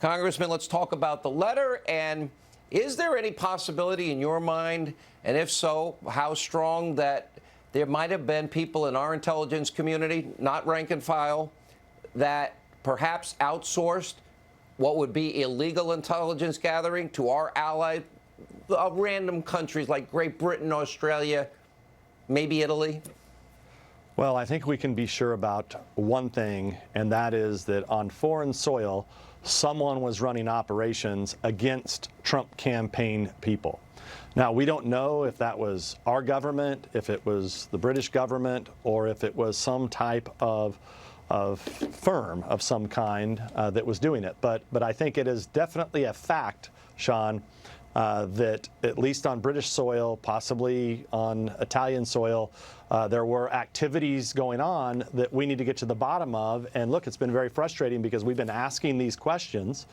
Congressman, let's talk about the letter. And is there any possibility in your mind, and if so, how strong, that there might have been people in our intelligence community, not rank and file, that perhaps outsourced what would be illegal intelligence gathering to our allies, random countries like Great Britain, Australia, maybe Italy? Well, I think we can be sure about one thing, and that is that on foreign soil, someone was running operations against Trump campaign people. Now, we don't know if that was our government, if it was the British government, or if it was some type of firm of some kind that was doing it. But I think it is definitely a fact, Sean, that at least on British soil, possibly on Italian soil, there were activities going on that we need to get to the bottom of. And look, it's been very frustrating because we've been asking these questions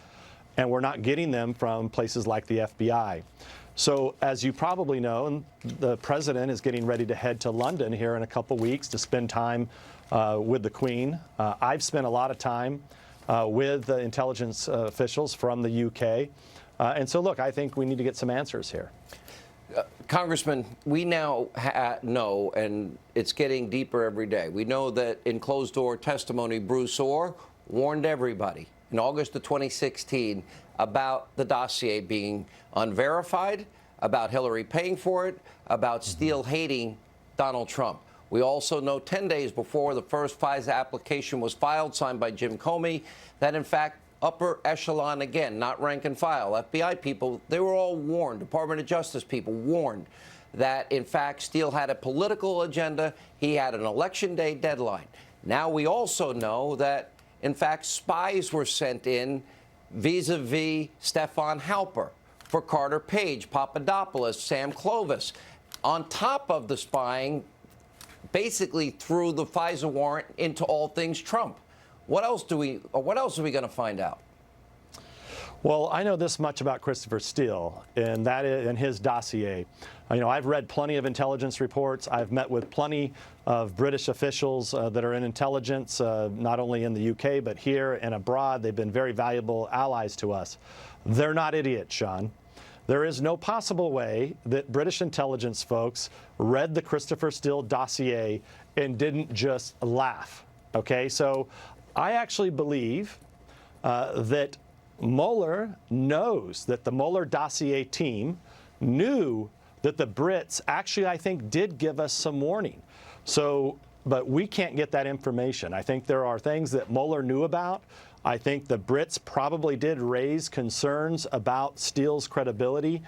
and we're not getting them from places like the FBI. So as you probably know, the president is getting ready to head to London here in a couple weeks to spend time with the Queen. I've spent a lot of time with the intelligence officials from the UK. And so, look, I think we need to get some answers here. Congressman, we now know, and it's getting deeper every day, we know that in closed-door testimony, Bruce Ohr warned everybody in August of 2016 about the dossier being unverified, about Hillary paying for it, about Steele hating Donald Trump. We also know 10 days before the first FISA application was filed, signed by Jim Comey, that, in fact, upper echelon, again, not rank and file, FBI people, they were all warned, Department of Justice people warned that, in fact, Steele had a political agenda. He had an election day deadline. Now we also know that, in fact, spies were sent in vis-a-vis Stefan Halper for Carter Page, Papadopoulos, Sam Clovis, on top of the spying basically through the FISA warrant into all things Trump. What else are we going to find out? Well, I know this much about Christopher Steele, and that is in his dossier. You know, I've read plenty of intelligence reports. I've met with plenty of British officials that are in intelligence, not only in the UK, but here and abroad. They've been very valuable allies to us. They're not idiots, Sean. There is no possible way that British intelligence folks read the Christopher Steele dossier and didn't just laugh. Okay, so I actually believe that Mueller knows, that the Mueller dossier team knew that the Brits actually, I think, did give us some warning. So, but we can't get that information. I think there are things that Mueller knew about. I think the Brits probably did raise concerns about Steele's credibility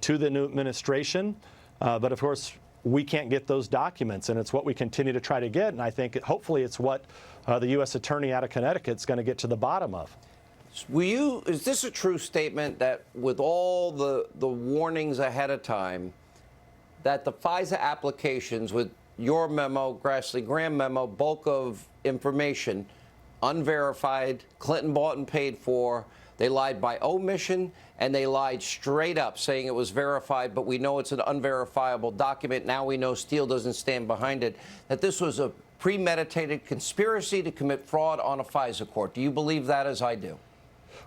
to the new administration. But of course, we can't get those documents, and it's what we continue to try to get. And I think hopefully it's what the U.S. Attorney out of Connecticut is going to get to the bottom of. Is this a true statement that with all the warnings ahead of time, that the FISA applications with your memo, Grassley Graham memo, bulk of information, unverified, Clinton bought and paid for, they lied by omission, and they lied straight up saying it was verified, but we know it's an unverifiable document. Now we know Steele doesn't stand behind it, that this was a premeditated conspiracy to commit fraud on a FISA court. Do you believe that, as I do?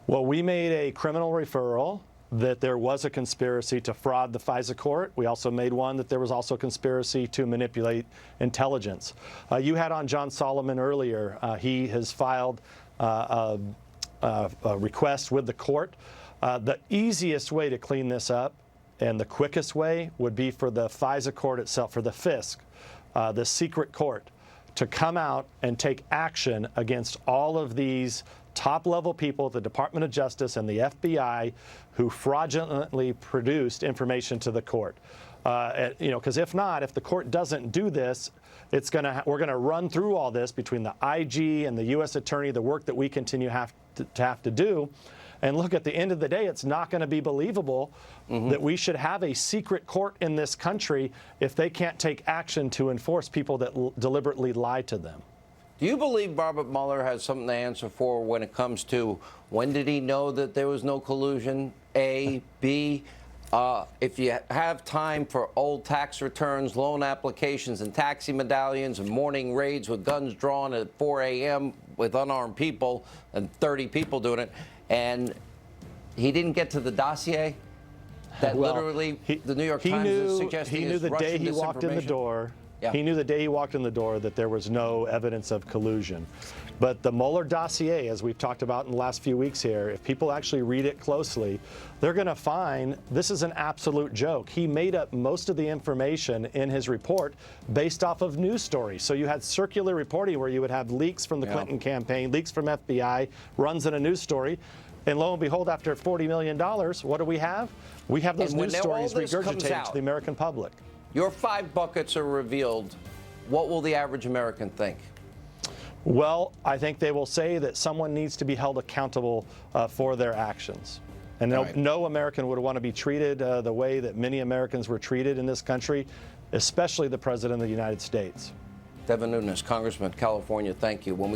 Well, we made a criminal referral that there was a conspiracy to fraud the FISA court. We also made one that there was also a conspiracy to manipulate intelligence. You had on John Solomon earlier. He has filed a request with the court. The easiest way to clean this up and the quickest way would be for the FISA court itself, for the FISC, the secret court, to come out and take action against all of these top-level people at the Department of Justice and the FBI who fraudulently produced information to the court. You know, because if not, if the court doesn't do this, we're going to run through all this between the IG and the U.S. Attorney, the work that we continue to have to do. And look, at the end of the day, it's not going to be believable that we should have a secret court in this country if they can't take action to enforce people that deliberately lie to them. Do you believe Robert Mueller has something to answer for when it comes to when did he know that there was no collusion? A, B, if you have time for old tax returns, loan applications, and taxi medallions, and morning raids with guns drawn at 4 a.m. with unarmed people and 30 people doing it, and he didn't get to the dossier that Well, literally the New York Times is suggesting he knew is the day Russian he walked in the disinformation? door. Yeah. He knew the day he walked in the door that there was no evidence of collusion. But the Mueller dossier, as we've talked about in the last few weeks here, if people actually read it closely, they're going to find this is an absolute joke. He made up most of the information in his report based off of news stories. So you had circular reporting where you would have leaks from the Clinton campaign, leaks from FBI, runs in a news story. And lo and behold, after $40 million, what do we have? We have those And when news all stories this comes regurgitated out, to the American public. Your 5 buckets are revealed. What will the average American think? Well, I think they will say that someone needs to be held accountable for their actions. And no American would want to be treated the way that many Americans were treated in this country, especially the President of the United States. Devin Nunes, Congressman, California, thank you. When we